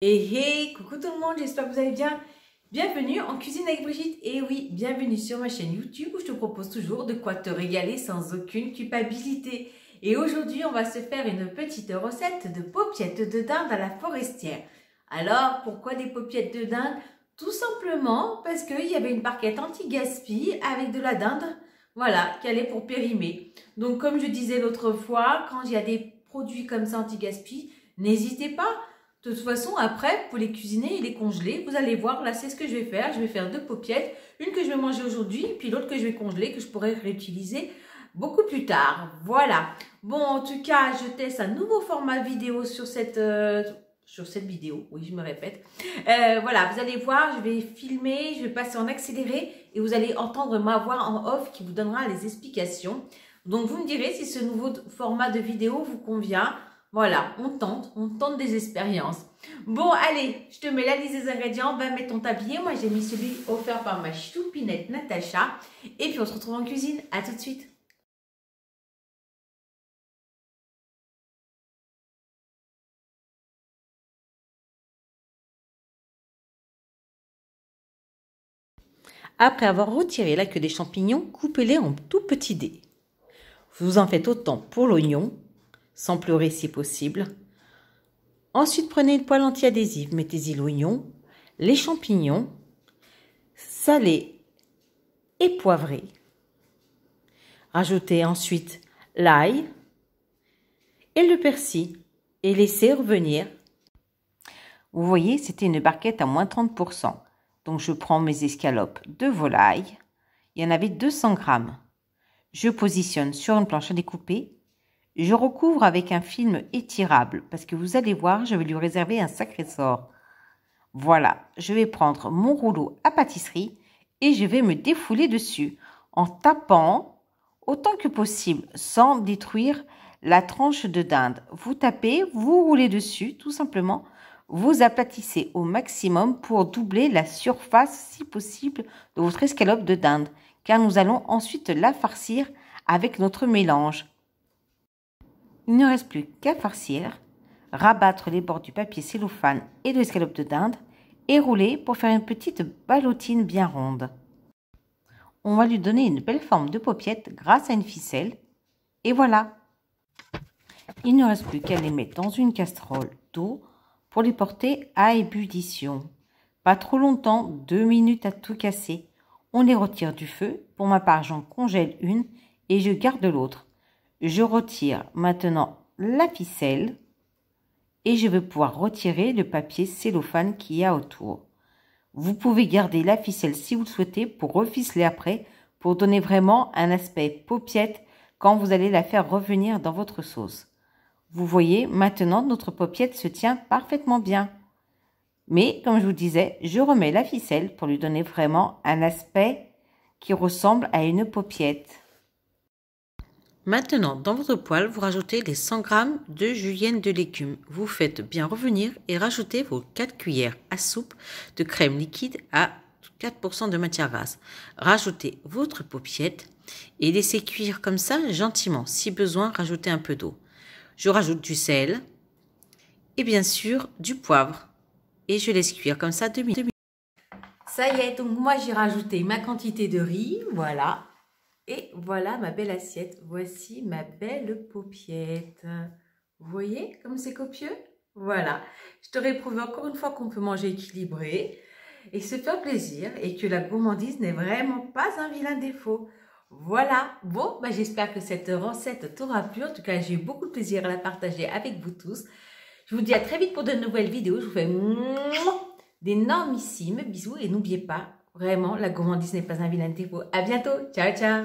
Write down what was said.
Hey, coucou tout le monde, j'espère que vous allez bien. Bienvenue en Cuisine avec Brigitte. Et oui, bienvenue sur ma chaîne YouTube où je te propose toujours de quoi te régaler sans aucune culpabilité. Et aujourd'hui, on va se faire une petite recette de paupiettes de dinde à la forestière. Alors, pourquoi des paupiettes de dinde? Tout simplement parce qu'il y avait une barquette anti-gaspi avec de la dinde, voilà, qui allait pour périmer. Donc, comme je disais l'autre fois, quand il y a des produits comme ça anti-gaspi, n'hésitez pas. De toute façon, après, pour les cuisiner et les congeler, vous allez voir, là, c'est ce que je vais faire. Je vais faire deux paupiettes. Une que je vais manger aujourd'hui, puis l'autre que je vais congeler, que je pourrai réutiliser beaucoup plus tard. Voilà. Bon, en tout cas, je teste un nouveau format vidéo sur cette vidéo. Oui, je me répète. Voilà, vous allez voir, je vais filmer, je vais passer en accéléré et vous allez entendre ma voix en off qui vous donnera les explications. Donc, vous me direz si ce nouveau format de vidéo vous convient. Voilà, on tente des expériences. Bon, allez, je te mets la liste des ingrédients, va mettre ton tablier. Moi, j'ai mis celui offert par ma choupinette Natacha. Et puis, on se retrouve en cuisine. À tout de suite. Après avoir retiré la queue des champignons, coupez-les en tout petits dés. Vous en faites autant pour l'oignon, sans pleurer si possible. Ensuite, prenez une poêle anti-adhésive, mettez-y l'oignon, les champignons, salés et poivrés. Rajoutez ensuite l'ail et le persil et laissez revenir. Vous voyez, c'était une barquette à moins 30%. Donc, je prends mes escalopes de volaille. Il y en avait 200 grammes. Je positionne sur une planche à découper. Je recouvre avec un film étirable parce que vous allez voir, je vais lui réserver un sacré sort. Voilà, je vais prendre mon rouleau à pâtisserie et je vais me défouler dessus en tapant autant que possible sans détruire la tranche de dinde. Vous tapez, vous roulez dessus tout simplement. Vous aplatissez au maximum pour doubler la surface si possible de votre escalope de dinde car nous allons ensuite la farcir avec notre mélange. Il ne reste plus qu'à farcir, rabattre les bords du papier cellophane et de l'escalope de dinde et rouler pour faire une petite ballotine bien ronde. On va lui donner une belle forme de paupiette grâce à une ficelle. Et voilà. Il ne reste plus qu'à les mettre dans une casserole d'eau pour les porter à ébullition. Pas trop longtemps, 2 minutes à tout casser. On les retire du feu. Pour ma part, j'en congèle une et je garde l'autre. Je retire maintenant la ficelle et je vais pouvoir retirer le papier cellophane qu'il y a autour. Vous pouvez garder la ficelle si vous le souhaitez pour reficeler après, pour donner vraiment un aspect paupiette quand vous allez la faire revenir dans votre sauce. Vous voyez, maintenant notre paupiette se tient parfaitement bien. Mais comme je vous disais, je remets la ficelle pour lui donner vraiment un aspect qui ressemble à une paupiette. Maintenant, dans votre poêle, vous rajoutez les 100 g de julienne de légumes. Vous faites bien revenir et rajoutez vos 4 cuillères à soupe de crème liquide à 4% de matière grasse. Rajoutez votre paupiette et laissez cuire comme ça gentiment. Si besoin, rajoutez un peu d'eau. Je rajoute du sel et bien sûr du poivre. Et je laisse cuire comme ça 2 minutes. Ça y est, donc moi j'ai rajouté ma quantité de riz, voilà. Et voilà ma belle assiette. Voici ma belle paupiette. Vous voyez comme c'est copieux? Voilà. Je te réprouve encore une fois qu'on peut manger équilibré et se faire plaisir et que la gourmandise n'est vraiment pas un vilain défaut. Voilà. Bon, bah, j'espère que cette recette t'aura plu. En tout cas, j'ai eu beaucoup de plaisir à la partager avec vous tous. Je vous dis à très vite pour de nouvelles vidéos. Je vous fais d'énormissimes bisous et n'oubliez pas, vraiment, la gourmandise n'est pas un vilain défaut. À bientôt. Ciao, ciao.